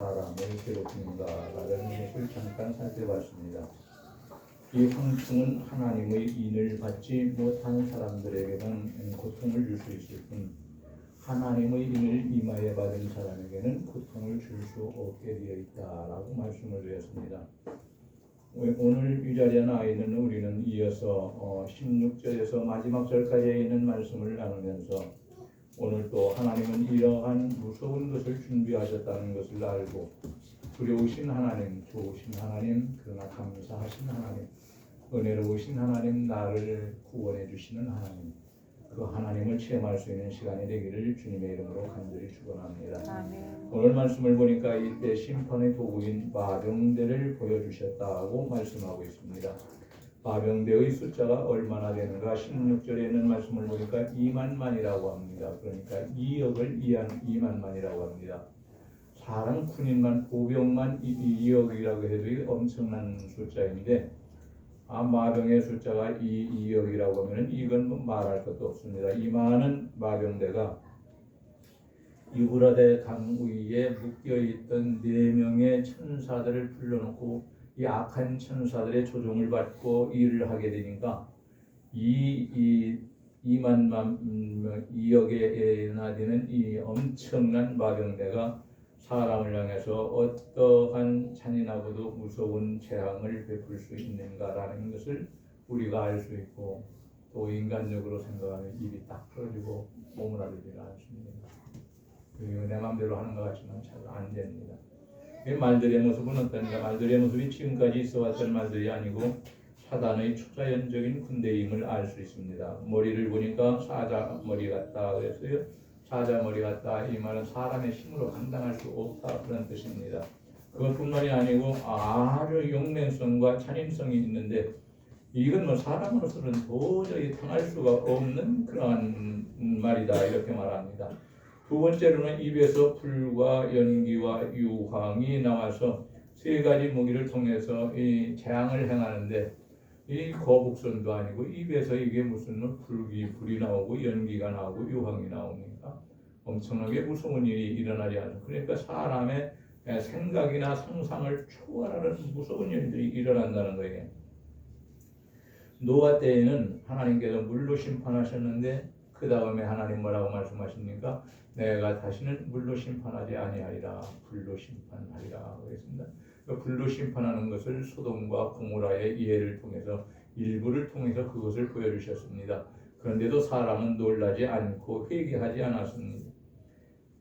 사람을 괴롭히는가라는 것을 잠깐 살펴봤습니다. 이 황충은 하나님의 인을 받지 못한 사람들에게는 고통을 줄 수 있을 뿐 하나님의 인을 임하여 받은 사람에게는 고통을 줄 수 없게 되어 있다라고 말씀을 드렸습니다. 오늘 이 자리에 나와 있는 우리는 이어서 16절에서 마지막 절까지 있는 말씀을 나누면서 오늘 또 하나님은 이러한 무서운 것을 준비하셨다는 것을 알고 두려우신 하나님, 좋으신 하나님, 그러나 감사하신 하나님, 은혜로우신 하나님, 나를 구원해 주시는 하나님, 그 하나님을 체험할 수 있는 시간이 되기를 주님의 이름으로 간절히 축원합니다. 아멘. 오늘 말씀을 보니까 이때 심판의 도구인 마병대를 보여주셨다고 말씀하고 있습니다. 마병대의 숫자가 얼마나 되는가 16절에 있는 말씀을 보니까 2만만이라고 합니다. 그러니까 2억을 이한 2만만이라고 합니다. 사람 군인만 보병만 2억이라고 해도 엄청난 숫자인데 마병의 숫자가 2억이라고 하면 이건 뭐 말할 것도 없습니다. 이 많은 마병대가 유브라데 강 위에 묶여있던 4명의 천사들을 불러놓고 이 악한 천사들의 조종을 받고 일을 하게 되니까 2억에나 되는 이 엄청난 마병대가 사람을 향해서 어떠한 잔인하고도 무서운 재앙을 베풀 수 있는가라는 것을 우리가 알 수 있고 또 인간적으로 생각하면 입이 딱 풀어지고 오므라들지가 않습니다. 내 마음대로 하는 것 같지만 잘 안 됩니다. 이 말들의 모습은 어떤가? 말들의 모습이 지금까지 있어왔던 말들이 아니고 사단의 초자연적인 군대임을 알 수 있습니다. 머리를 보니까 사자 머리 같다 그랬어요. 사자 머리 같다 이 말은 사람의 힘으로 감당할 수 없다 그런 뜻입니다. 그것뿐만이 아니고 아주 용맹성과 잔인성이 있는데 이건 뭐 사람으로서는 도저히 당할 수가 없는 그러한 말이다 이렇게 말합니다. 두 번째로는 입에서 불과 연기와 유황이 나와서 세 가지 무기를 통해서 이 재앙을 행하는데 이 거북선도 아니고 입에서 이게 무슨 불이 나오고 연기가 나오고 유황이 나오니까 엄청나게 무서운 일이 일어나지 않습니다. 그러니까 사람의 생각이나 상상을 초월하는 무서운 일들이 일어난다는 거예요. 노아 때에는 하나님께서 물로 심판하셨는데 그 다음에 하나님 뭐라고 말씀하십니까? 내가 다시는 물로 심판하지 아니하리라 불로 심판하리라 그랬습니다. 불로 심판하는 것을 소돔과 고모라의 예를 통해서 일부를 통해서 그것을 보여주셨습니다. 그런데도 사람은 놀라지 않고 회개하지 않았습니다.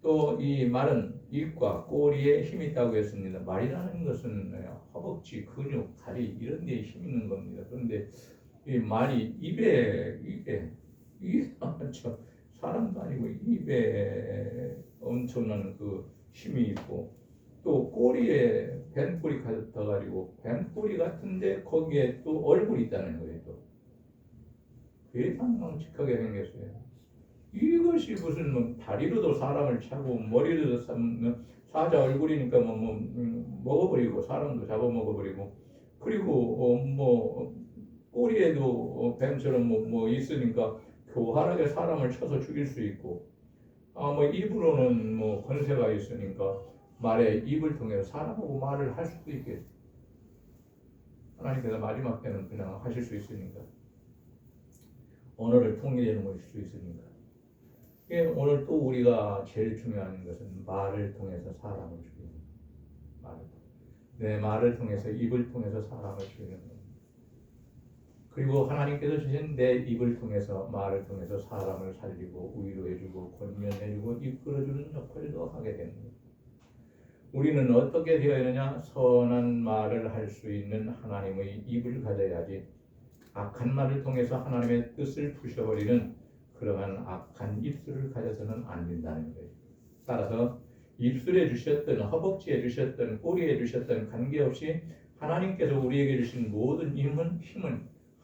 또 이 말은 입과 꼬리에 힘이 있다고 했습니다. 말이라는 것은 허벅지, 근육, 다리 이런 데에 힘이 있는 겁니다. 그런데 이 말이 입에 사람도 아니고 입에 엄청난 그 힘이 있고 또 꼬리에 뱀꼬리 같아가지고 뱀꼬리 같은데 거기에 또 얼굴이 있다는 거예요. 또 괴상망측하게 생겼어요. 이것이 무슨 뭐 다리로도 사람을 차고 머리로도 사자 얼굴이니까 먹어버리고 사람도 잡아먹어버리고 그리고 꼬리에도 뱀처럼 있으니까 교활하게 사람을 쳐서 죽일 수 있고 입으로는 권세가 있으니까 말에 입을 통해서 사람하고 말을 할 수도 있겠죠. 하나님께서 마지막 때는 그냥 하실 수 있으니까 언어를 통일해 놓을 수 있으니까 오늘 또 우리가 제일 중요한 것은 말을 통해서 사람을 죽이는 내 말을 통해서 입을 통해서 사람을 죽이는 겁니다. 그리고 하나님께서 주신 내 입을 통해서 말을 통해서 사람을 살리고 위로해주고 권면해주고 이끌어주는 역할도 하게 됩니다. 우리는 어떻게 되어야 하느냐? 선한 말을 할 수 있는 하나님의 입을 가져야지 악한 말을 통해서 하나님의 뜻을 부셔버리는 그러한 악한 입술을 가져서는 안 된다는 거예요. 따라서 입술에 주셨던 허벅지에 주셨던 꼬리에 주셨던 관계없이 하나님께서 우리에게 주신 모든 힘은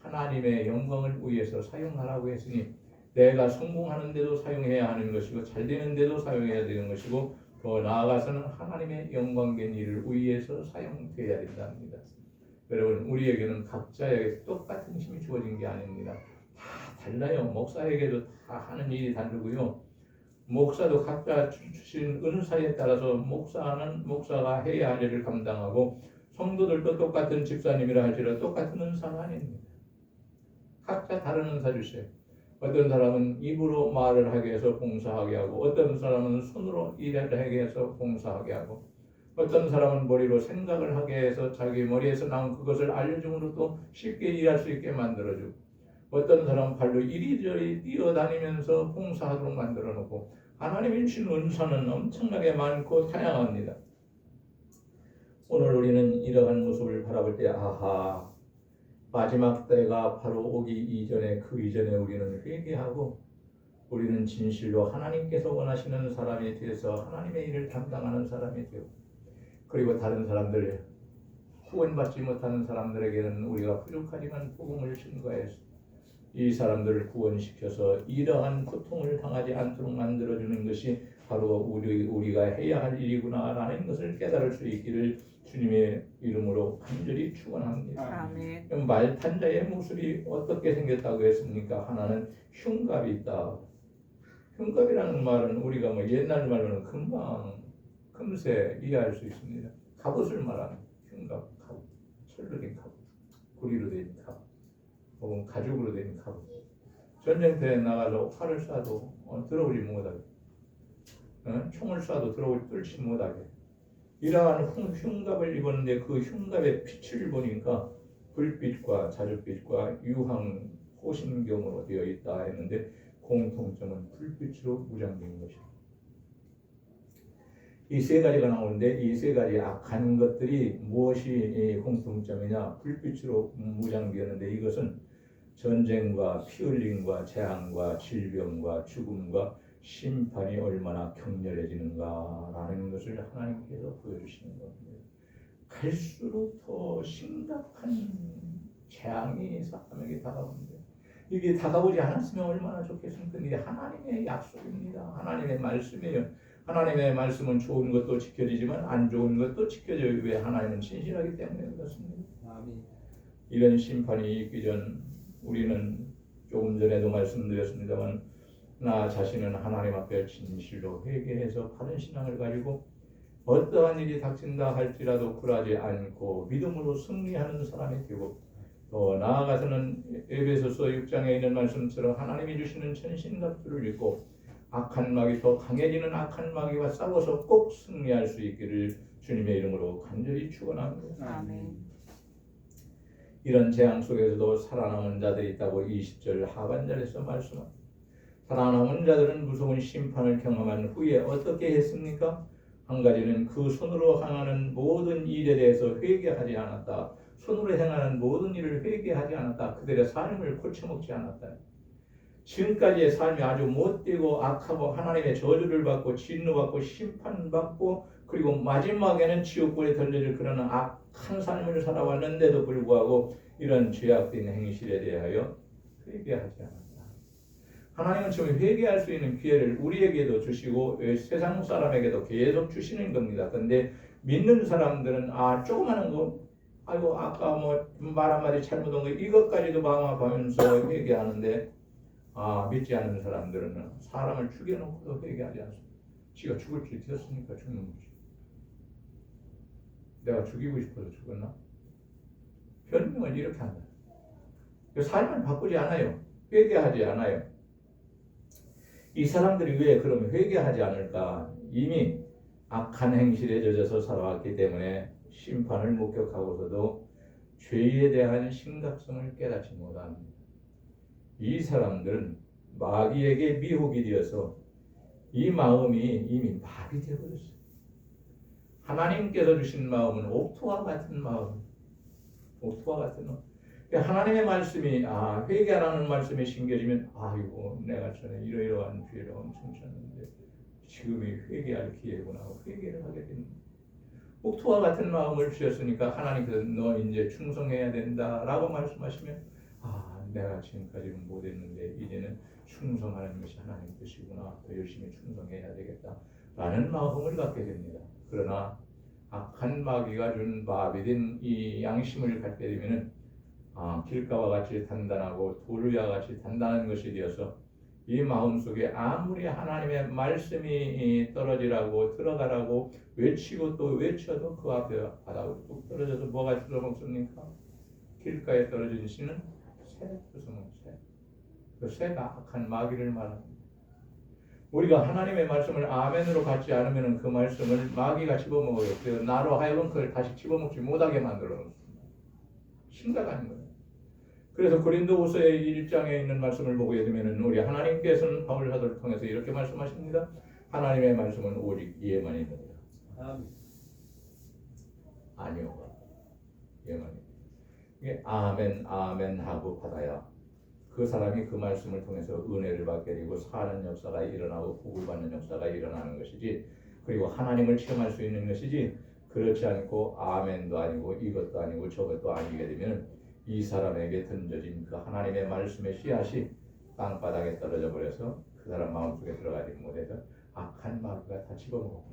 하나님의 영광을 위해서 사용하라고 했으니 내가 성공하는데도 사용해야 하는 것이고 잘 되는데도 사용해야 되는 것이고 더 나아가서는 하나님의 영광된 일을 위해서 사용되어야 된답니다. 여러분 우리에게는 각자에게 똑같은 힘이 주어진 게 아닙니다. 다 달라요. 목사에게도 다 하는 일이 다르고요. 목사도 각자 주신 은사에 따라서 목사가 해야 할 일을 감당하고 성도들도 똑같은 집사님이라 할지라도 똑같은 은사가 아닙니다. 각자 다른 은사 주세요. 어떤 사람은 입으로 말을 하게 해서 봉사하게 하고 어떤 사람은 손으로 일을 하게 해서 봉사하게 하고 어떤 사람은 머리로 생각을 하게 해서 자기 머리에서 나온 그것을 알려줌으로 또 쉽게 일할 수 있게 만들어주고 어떤 사람은 발로 이리저리 뛰어다니면서 봉사하도록 만들어 놓고 하나님이 주신 은사는 엄청나게 많고 다양합니다. 오늘 우리는 이러한 모습을 바라볼 때 아하, 마지막 때가 바로 오기 이전에 그 이전에 우리는 회개하고 우리는 진실로 하나님께서 원하시는 사람이 되어서 하나님의 일을 담당하는 사람이 되고 그리고 다른 사람들 구원받지 못하는 사람들에게는 우리가 부족하지만 복음을 증거해서 이 사람들을 구원시켜서 이러한 고통을 당하지 않도록 만들어주는 것이 바로 우리가 해야 할 일이구나라는 것을 깨달을 수 있기를 주님의 이름으로 간절히 축원합니다. 아멘. 말탄 자의 모습이 어떻게 생겼다고 했습니까? 하나는 흉갑이 있다. 흉갑이라는 말은 우리가 옛날 말로는 금세 이해할 수 있습니다. 갑옷을 말하는 흉갑, 갑옷, 철로 된 갑옷, 구리로 된 갑옷, 혹은 가죽으로 된 갑옷. 전쟁터에 나가서 활을 쏴도 들어오지 못하게, 총을 쏴도 뚫지 못하게. 이러한 흉갑을 입었는데 그 흉갑의 빛을 보니까 불빛과 자줏빛과 유황 호신경으로 되어 있다 했는데 공통점은 불빛으로 무장된 것입니다. 이 세 가지가 나오는데 이 세 가지 악한 것들이 무엇이 공통점이냐? 불빛으로 무장되었는데 이것은 전쟁과 피 흘림과 재앙과 질병과 죽음과 심판이 얼마나 격렬해지는가라는 것을 하나님께서 보여주시는 겁니다. 갈수록 더 심각한 재앙이 사람에게 다가옵니다. 이게 다가오지 않았으면 얼마나 좋겠습니까? 이게 하나님의 약속입니다. 하나님의 말씀이에요. 하나님의 말씀은 좋은 것도 지켜지지만 안 좋은 것도 지켜져요. 왜? 하나님은 신실하기 때문에 그렇습니다. 이런 심판이 있기 전 우리는 조금 전에도 말씀드렸습니다만 나 자신은 하나님 앞에 진실로 회개해서 바른 신앙을 가지고 어떠한 일이 닥친다 할지라도 굴하지 않고 믿음으로 승리하는 사람이 되고 또 나아가서는 에베소서 6장에 있는 말씀처럼 하나님이 주시는 천신갑주를 입고 악한 마귀 더 강해지는 악한 마귀와 싸워서 꼭 승리할 수 있기를 주님의 이름으로 간절히 축원합니다. 아멘. 이런 재앙 속에서도 살아남은 자들이 있다고 20절 하반절에서 말씀합니다. 살아남은 자들은 무서운 심판을 경험한 후에 어떻게 했습니까? 한 가지는 그 손으로 행하는 모든 일에 대해서 회개하지 않았다. 손으로 행하는 모든 일을 회개하지 않았다. 그들의 삶을 고쳐먹지 않았다. 지금까지의 삶이 아주 못되고 악하고 하나님의 저주를 받고 진노받고 심판받고 그리고 마지막에는 지옥불에 던져질 그런 악한 삶을 살아왔는데도 불구하고 이런 죄악된 행실에 대하여 회개하지 않았다. 하나님은 지금 회개할 수 있는 기회를 우리에게도 주시고 세상 사람에게도 계속 주시는 겁니다. 그런데 믿는 사람들은 조그마한 거 아이고 아까 말 한마디 잘못한 거 이것까지도 마음 아파하면서 회개하는데 믿지 않는 사람들은 사람을 죽여놓고도 회개하지 않습니다. 지가 죽을 줄 되었으니까 죽는 거지. 내가 죽이고 싶어서 죽었나? 변명을 이렇게 한다. 삶을 바꾸지 않아요. 회개하지 않아요. 이 사람들이 왜 그러면 회개하지 않을까? 이미 악한 행실에 젖어서 살아왔기 때문에 심판을 목격하고서도 죄에 대한 심각성을 깨닫지 못합니다. 이 사람들은 마귀에게 미혹이 되어서 이 마음이 이미 마비되어 버렸어요. 하나님께서 주신 마음은 옥토와 같은 마음, 옥토와 같은 마음. 하나님의 말씀이 회개하라는 말씀이 심겨지면 아이고 내가 전에 이러이러한 죄를 엄청 졌는데 지금이 회개할 기회구나 하고 회개를 하게 됩니다. 옥토와 같은 마음을 주셨으니까 하나님께서 너 이제 충성해야 된다라고 말씀하시면 내가 지금까지는 못했는데 이제는 충성하는 것이 하나님 뜻이구나 더 열심히 충성해야 되겠다라는 마음을 갖게 됩니다. 그러나 악한 마귀가 준 마비된 이 양심을 갖게 되면은 길가와 같이 단단하고 돌 위와 같이 단단한 것이 되어서 이 마음속에 아무리 하나님의 말씀이 떨어지라고 들어가라고 외치고 또 외쳐도 그 앞에 바닥으로 뚝 떨어져서 뭐가 주워먹습니까? 길가에 떨어진 씨는 새 주워먹 새. 그 새가 악한 마귀를 말합니다. 우리가 하나님의 말씀을 아멘으로 갖지 않으면 그 말씀을 마귀가 집어먹어요. 그래서 나로 하여금 그걸 다시 집어먹지 못하게 만들어 놓습니다. 심각한 거예요. 그래서 고린도후서의 1장에 있는 말씀을 보게 되면 우리 하나님께서는 바울 사도를 통해서 이렇게 말씀하십니다. 하나님의 말씀은 오직 이에만 있느니라. 아니오가 이에만 있느니라. 이게 아멘 아멘 하고 받아야 그 사람이 그 말씀을 통해서 은혜를 받게 되고 사는 역사가 일어나고 복을 받는 역사가 일어나는 것이지, 그리고 하나님을 체험할 수 있는 것이지, 그렇지 않고 아멘도 아니고 이것도 아니고 저것도 아니게 되면 이 사람에게 던져진 그 하나님의 말씀의 씨앗이 땅바닥에 떨어져 버려서 그 사람 마음속에 들어가지 못해서 악한 마귀가 다 집어먹어.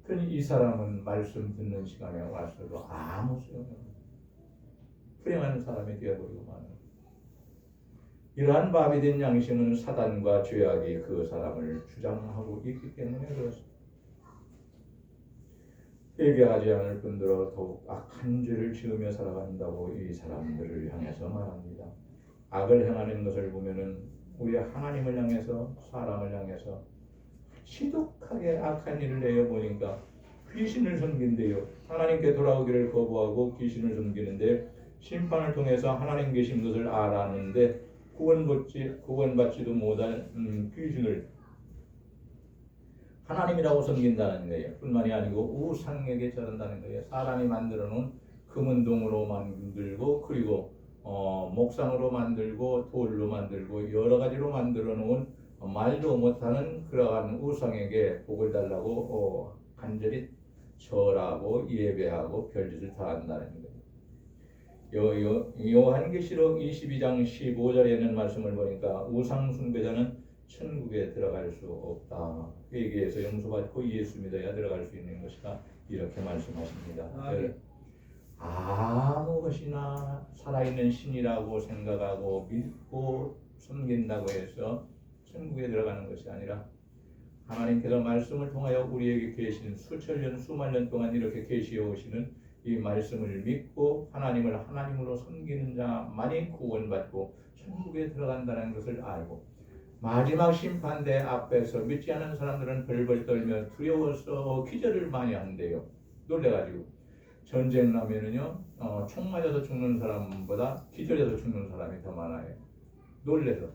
그러니 이 사람은 말씀 듣는 시간에 와서도 아무 소용이 없는 불행한 사람이 되어버리고 마는. 이러한 마비된 양심은 사단과 죄악이 그 사람을 주장하고 있기 때문에 그렇습니다. 회개하지 않을 뿐더러 더욱 악한 죄를 지으며 살아간다고 이 사람들을 향해서 말합니다. 악을 행하는 것을 보면은 우리 하나님을 향해서 사람을 향해서 지독하게 악한 일을 내어 보니까 귀신을 섬긴대요. 하나님께 돌아오기를 거부하고 귀신을 섬기는데 심판을 통해서 하나님 계신 것을 알았는데 구원받지도 못한 귀신을 하나님이라고 섬긴다는 거예요. 뿐만이 아니고 우상에게 절한다는 거예요. 사람이 만들어 놓은 금은동으로 만들고 그리고 목상으로 만들고 돌로 만들고 여러 가지로 만들어 놓은 말도 못하는 그러한 우상에게 복을 달라고 간절히 절하고 예배하고 별짓을 다 한다는 거예요. 요한계시록 22장 15절에 있는 말씀을 보니까 우상 숭배자는 천국에 들어갈 수 없다. 회개해서 용서받고 예수 믿어야 들어갈 수 있는 것이다. 이렇게 말씀하십니다. 아무 것이나 살아있는 신이라고 생각하고 믿고 섬긴다고 해서 천국에 들어가는 것이 아니라 하나님께서 말씀을 통하여 우리에게 계신 수천 년 수만 년 동안 이렇게 계시해 오시는 이 말씀을 믿고 하나님을 하나님으로 섬기는 자만이 구원받고 천국에 들어간다는 것을 알고 마지막 심판대 앞에서 믿지 않는 사람들은 벌벌 떨며 두려워서 기절을 많이 한대요. 놀래가지고 전쟁 나면은요 총 맞아서 죽는 사람보다 기절해서 죽는 사람이 더 많아요. 놀래서.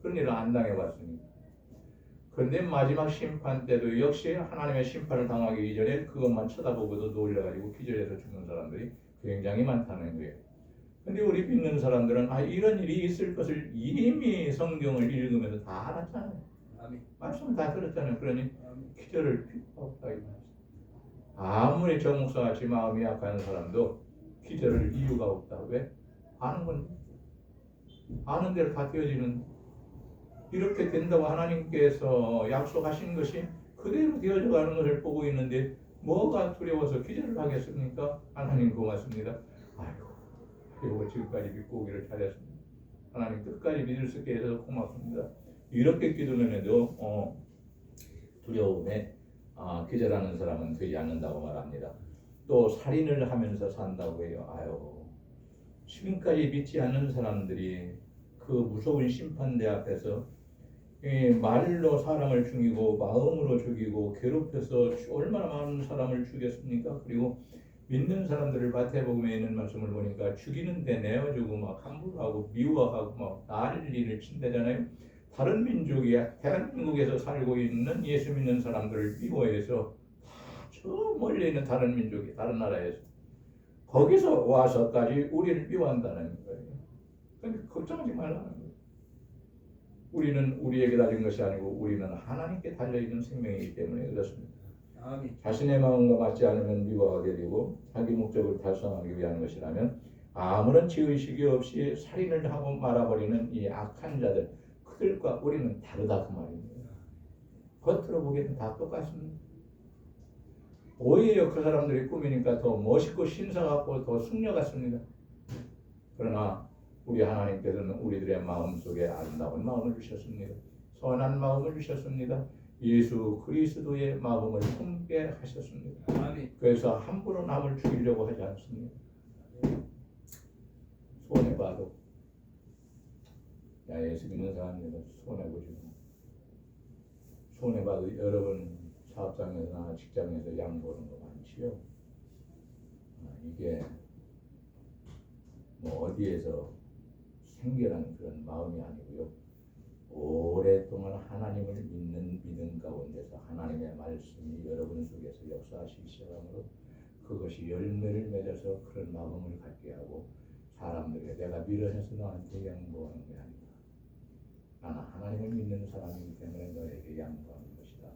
그런 일을 안 당해봤으니까. 그런데 마지막 심판 때도 역시 하나님의 심판을 당하기 이전에 그것만 쳐다보고도 놀래가지고 기절해서 죽는 사람들이 굉장히 많다는 거예요. 근데 우리 믿는 사람들은 이런 일이 있을 것을 이미 성경을 읽으면서 다 알았잖아요. 말씀을 다 들었잖아요. 그러니 기절을 필요가 없다. 아무리 저 목사같이 마음이 약한 사람도 기절을 이유가 없다. 왜? 아는 건 아는 대로 다 되어지는. 이렇게 된다고 하나님께서 약속하신 것이 그대로 되어져 가는 것을 보고 있는데 뭐가 두려워서 기절을 하겠습니까? 하나님 고맙습니다. 아이고 지금까지 믿고 오기를 잘했습니다. 하나님 끝까지 믿을 수 있게 해서 고맙습니다. 이렇게 기도는 해도 두려움에 기절하는 사람은 되지 않는다고 말합니다. 또 살인을 하면서 산다고 해요. 지금까지 믿지 않는 사람들이 그 무서운 심판대 앞에서 말로 사람을 죽이고 마음으로 죽이고 괴롭혀서 얼마나 많은 사람을 죽였습니까? 그리고 믿는 사람들을 마태복음에 있는 말씀을 보니까 죽이는데 내어주고 막 함부로 하고 미워하고 막 난리를 친다잖아요. 다른 민족이 대한민국에서 살고 있는 예수 믿는 사람들을 미워해서 저 멀리 있는 다른 민족이 다른 나라에서 거기서 와서까지 우리를 미워한다는 거예요. 그러니까 걱정하지 말라는 거예요. 우리는 우리에게 달린 것이 아니고 우리는 하나님께 달려있는 생명이기 때문에 그렇습니다. 자신의 마음과 맞지 않으면 미워하게 되고 자기 목적을 달성하기 위한 것이라면 아무런 죄의식이 없이 살인을 하고 말아버리는 이 악한 자들, 그들과 우리는 다르다 그 말입니다. 겉으로 보기에는 다 똑같습니다. 오히려 그 사람들이 꾸미니까 더 멋있고 신사 같고 더 숙녀 같습니다. 그러나 우리 하나님께서는 우리들의 마음속에 아름다운 마음을 주셨습니다. 선한 마음을 주셨습니다. 예수 그리스도의 마음을 품게 하셨습니다. 그래서 함부로 남을 죽이려고 하지 않습니다. 손해봐도 야 예수 믿는 사람들은 손해보지 마. 손해봐도 여러분 사업장에서나 직장에서 양보하는 거 많지요. 이게 뭐 어디에서 생겨난 그런 마음이 아니고요. 오랫동안 하나님을 믿는 믿음 가운데서 하나님의 말씀이 여러분 속에서 역사하시기 시작하므로 그것이 열매를 맺어서 그런 마음을 갖게 하고 사람들에게 내가 미련해서 너한테 양보하는 게 아니다. 나는 하나님을 믿는 사람이기 때문에 너에게 양보하는 것이다.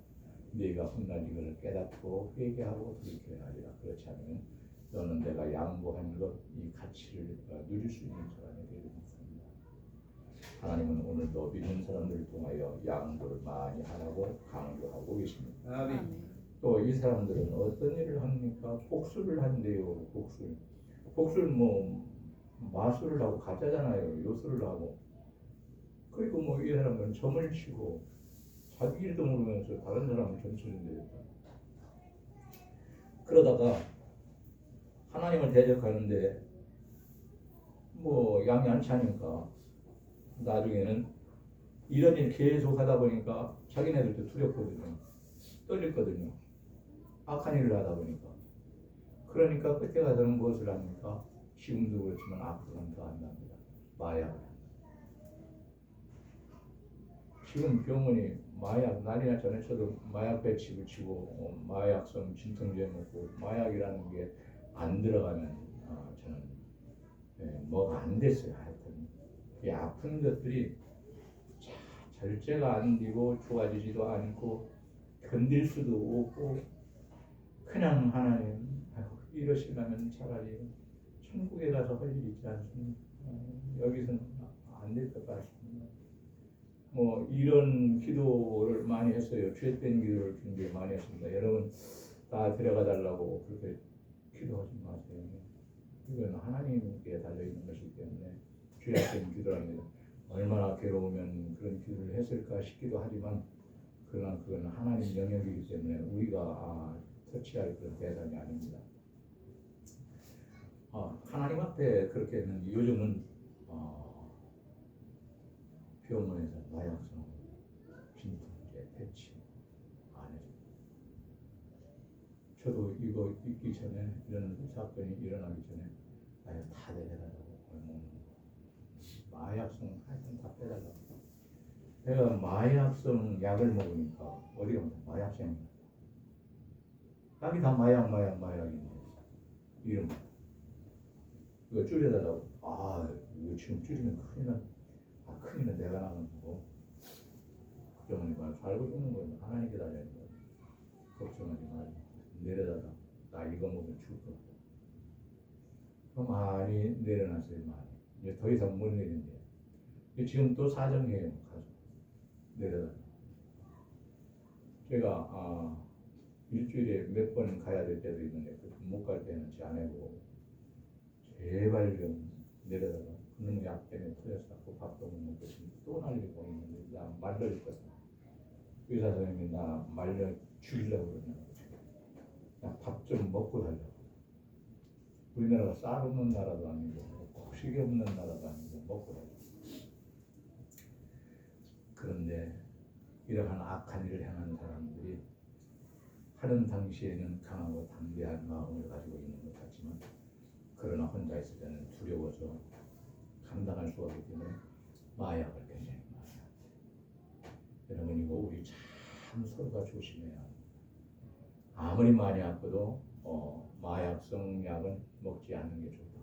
네가 훗날 이걸 깨닫고 회개하고 돌이켜야 하리라. 그렇지 않으면 너는 내가 양보한 것 이 가치를 누릴 수 있는 사람이 되지 못합니다. 하나님은 오늘도 믿는 사람들을 통하여 양보를 많이 하라고 강조하고 계십니다. 또 이 사람들은 어떤 일을 합니까? 복수를 한대요. 복수를 뭐 마술을 하고 가짜잖아요. 요술을 하고. 그리고 뭐 이 사람은 점을 치고 자기 일도 모르면서 다른 사람을 점치는데 그러다가 하나님을 대적하는데 뭐 양이 안 차니까 나중에는 이런 일 계속 하다 보니까 자기네들도 두렵거든요. 떨리거든요. 악한 일을 하다 보니까. 그러니까 끝에 가서는 무엇을 합니까? 지금도 그렇지만 앞으로는 더 한답니다. 마약을. 지금 병원이 마약 난리나 전에 저도 마약 배치 붙이고 마약성 진통제 먹고 마약이라는 게 안 들어가면 저는 뭐가 안 됐어요. 하여튼 이 아픈 것들이 절제가 안 되고 좋아지지도 않고 견딜 수도 없고 그냥 하나님 이러시려면 차라리 천국에 가서 할 일 있지 않습니까? 여기서는 안 될 것 같습니다. 뭐 이런 기도를 많이 했어요. 죄된 기도를 굉장히 많이 했습니다. 여러분 다 데려가 달라고 그렇게 기도하지 마세요. 이건 하나님께 달려있는 것이기 때문에 죄악된 기도랍니다. 얼마나 괴로우면 그런 기도를 했을까 싶기도 하지만 그러나 그건 하나님 영역이기 때문에 우리가 터치할 그런 대상이 아닙니다. 하나님 앞에 그렇게 했는데 요즘은 병원에서 마약성 진통제 배치 안 해줍니다. 저도 이거 있기 전에 이런 사건이 일어나기 전에 다 내려달라고 마약성 하여튼 다 빼달라고. 내가 마약성 약을 먹으니까 어디가 마약성이야. 약이 다 마약인데 이름 이거 줄여달라고. 이거 지금 줄이면 큰일은 내가 나는 거고 걱정하지 말고 살고 죽는 건 하나님께 달려있는 거야. 걱정하지 말고 내려달라. 나 이거 먹으면 죽을 거야. 많이 내려놨어요. 많이. 이제 더 이상 못 내린대요. 지금 또 사정해요. 가서 내려달라. 제가 일주일에 몇 번 가야 될 때도 있는데 못 갈 때는 제 아내고 제발 좀 내려달라. 그놈의 약 때문에 터졌어. 밥도 못 먹고 또 날리고 있는데 나 말려줄 거야. 의사 선생님이 나 말려 죽이려고 그러냐고. 그냥 밥 좀 먹고 살려고. 우리나라가 쌀 없는 나라도 아니고 곡식이 없는 나라도 아니고 먹고 살려고. 그런데 이러한 악한 일을 행하는 사람들이 하는 당시에는 강하고 담대한 마음을 가지고 있는 것 같지만 그러나 혼자 있을 때는 두려워서 감당할 수가 없기 때문에 마약을 굉장히 많이 합니다. 여러분 이거 우리 참 서로가 조심해야 합니다. 아무리 많이 아파도 마약성 약은 먹지 않는 게 좋다.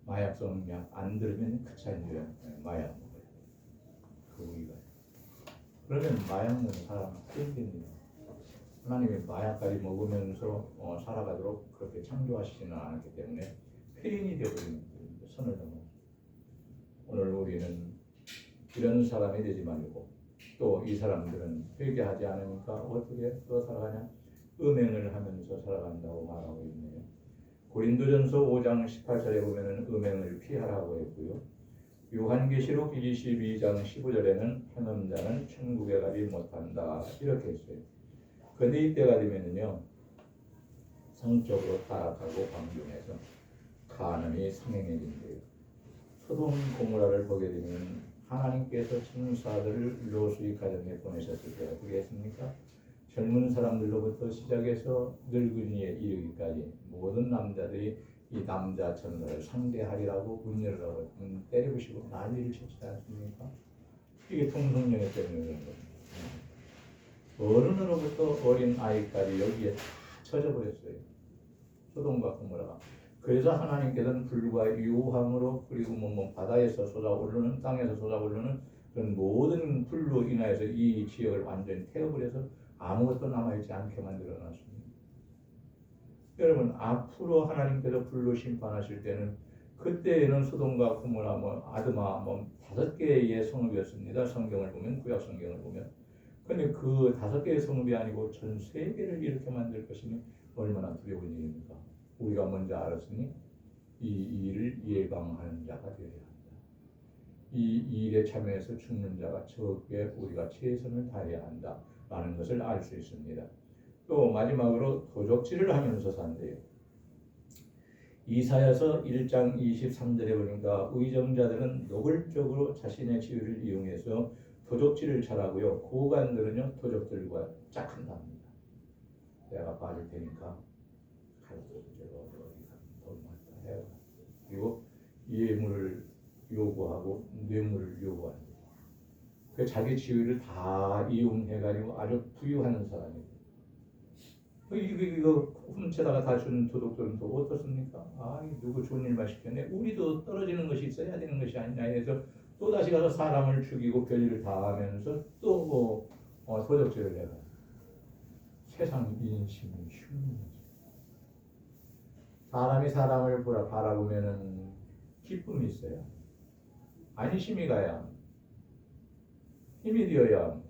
마약성 약 안 들으면 그차인데 마약 먹어요. 그 우리가 그러면 마약 먹는 사람은 땡깁니다. 하나님이 마약까지 먹으면서 살아가도록 그렇게 창조하시지는 않았기 때문에 폐인이 되어버리는 선을 넘어. 오늘 우리는 이런 사람이 되지 말고 또 이 사람들은 회개하지 않으니까 어떻게 또 살아가냐? 음행을 하면서 살아간다고 말하고 있네요. 고린도전서 5장 18절에 보면은 음행을 피하라고 했고요. 요한계시록 22장 15절에는 행한 자는 천국에 가지 못한다 이렇게 했어요. 그런데 이때가 되면은요 성적으로 타락하고 방종해서 간음이 성행해진대요. 소돔 고모라를 보게 되면 하나님께서 천사들을 롯의 가정에 보내셨을 때 어떻게 했습니까? 젊은 사람들로부터 시작해서 늙은이에 이르기까지 모든 남자들이 이 남자 천사를 상대하리라고 문 열으라고 문 때려부시고 난리를 치지 않습니까? 이게 통성령에 때문에 그런 겁니다. 어른으로부터 어린 아이까지 여기에 쳐져버렸어요. 소돔과 고모라가. 그래서 하나님께서는 불과 유황으로 그리고 뭐 바다에서 쏟아오르는 땅에서 쏟아오르는 그런 모든 불로 인하여서 이 지역을 완전히 태워버려서 아무것도 남아있지 않게 만들어놨습니다. 여러분 앞으로 하나님께서 불로 심판하실 때는 그때에는 소돔과 고모라 아드마 5개의 성읍이었습니다. 성경을 보면 구약 성경을 보면. 근데 그 5개의 성읍이 아니고 전 세계를 이렇게 만들 것이니 얼마나 두려운 일입니까? 우리가 먼저 알았으니 이 일을 예방하는 자가 되어야 한다. 이 일에 참여해서 죽는 자가 적게 우리가 최선을 다해야 한다라는 것을 알 수 있습니다. 또 마지막으로 도적질을 하면서 산대요. 이사야서 1장 23절에 보니까 의정자들은 노골적으로 자신의 지위를 이용해서 도적질을 잘하고요. 고관들은요 도적들과 짝한답니다. 내가 빠질 테니까 그리고 예물을 요구하고 뇌물을 요구합니다. 그 자기 지위를 다 이용해가지고 아주 부유한 사람이에요. 이거 훔쳐다가 다 주는 도둑들은 또 어떻습니까? 누구 좋은 일만 시켰네. 우리도 떨어지는 것이 있어야 되는 것이 아니냐 해서 또 다시 가서 사람을 죽이고 별일을 다 하면서 또 도적질을 해가. 세상 인심이 흉. 사람이 사람을 바라보면은 기쁨이 있어요. 안심이 가야 힘이 되어야.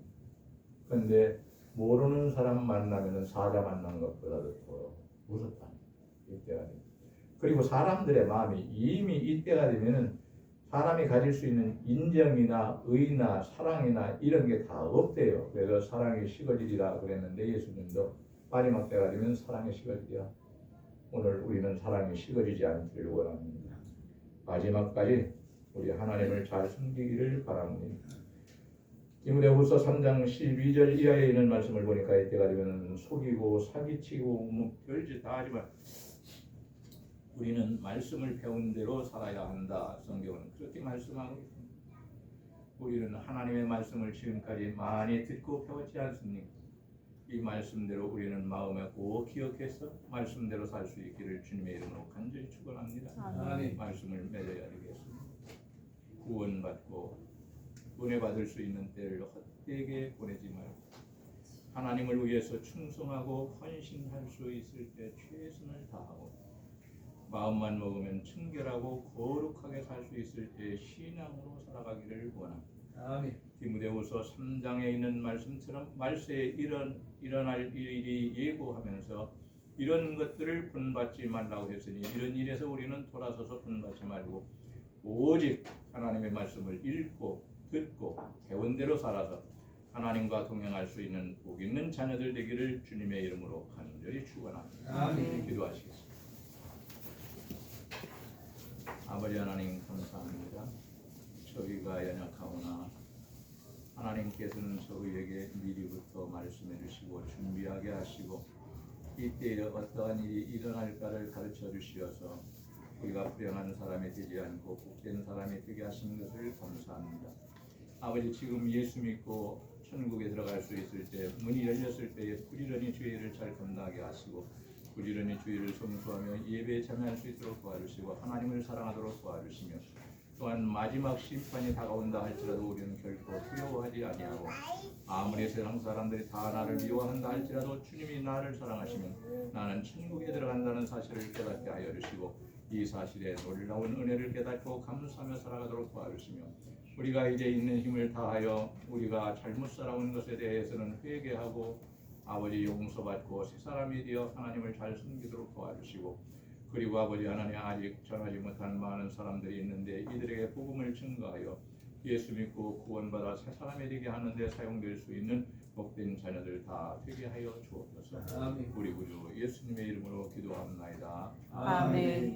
그런데 모르는 사람 만나면은 사자 만난 것보다도 더 무섭다. 이때가 되면. 그리고 사람들의 마음이 이미 이때가 되면은 사람이 가질 수 있는 인정이나 의나 사랑이나 이런 게 다 없대요. 그래서 사랑이 식어지리라 그랬는데 예수님도 마지막 때가 되면 사랑이 식어지리라. 오늘 우리는 사랑이 식어지지 않기를 원합니다. 마지막까지 우리 하나님을 잘 섬기기를 바랍니다. 디모데후서 3장 12절 이하에 있는 말씀을 보니까 이때가 되면 속이고 사기치고 별짓 다 하지만 우리는 말씀을 배운 대로 살아야 한다. 성경은 그렇게 말씀하고 있습니다. 우리는 하나님의 말씀을 지금까지 많이 듣고 배웠지 않습니까? 이 말씀대로 우리는 마음에 꼭 기억해서 말씀대로 살 수 있기를 주님의 이름으로 간절히 축원합니다. 아멘. 말씀을 맺어야 되겠습니다. 구원받고 은혜 받을 수 있는 때를 헛되게 보내지 말고 하나님을 위해서 충성하고 헌신할 수 있을 때 최선을 다하고 마음만 먹으면 청결하고 거룩하게 살 수 있을 때 신앙으로 살아가기를 원합니다. 아멘. 디모데후서 3장에 있는 말씀처럼 말세에 일어날 일이 예고하면서 이런 것들을 본받지 말라고 했으니 이런 일에서 우리는 돌아서서 본받지 말고 오직 하나님의 말씀을 읽고 듣고 배운 대로 살아서 하나님과 동행할 수 있는 복 있는 자녀들 되기를 주님의 이름으로 간절히 축원합니다. 아멘. 기도하시겠습니다. 아버지 하나님 감사합니다. 저희가 연약하오나 하나님께서는 저희에게 미리부터 말씀해 주시고 준비하게 하시고 이때에 어떠한 일이 일어날까를 가르쳐 주시어서 우리가 불행한 사람이 되지 않고 복된 사람이 되게 하신 것을 감사합니다. 아버지 지금 예수 믿고 천국에 들어갈 수 있을 때 문이 열렸을 때에 부지런히 주의를 잘 감당하게 하시고 부지런히 주의를 성수하며 예배에 참여할 수 있도록 도와주시고 하나님을 사랑하도록 도와주시며 또한 마지막 심판이 다가온다 할지라도 우리는 결코 두려워하지 아니하고 아무리 세상 사람들이 다 나를 미워한다 할지라도 주님이 나를 사랑하시면 나는 천국에 들어간다는 사실을 깨닫게 하여 주시고 이 사실에 놀라운 은혜를 깨닫고 감사하며 살아가도록 도와주시며 우리가 이제 있는 힘을 다하여 우리가 잘못 살아온 것에 대해서는 회개하고 아버지 용서받고 새 사람이 되어 하나님을 잘 섬기도록 도와주시고 그리고 아버지 하나님 아직 전하지 못한 많은 사람들이 있는데 이들에게 복음을 증거하여 예수 믿고 구원받아 새 사람이 되게 하는데 사용될 수 있는 복된 자녀들 다 되게 하여 주옵소서. 아멘. 우리 구주 예수님의 이름으로 기도합나이다. 아멘.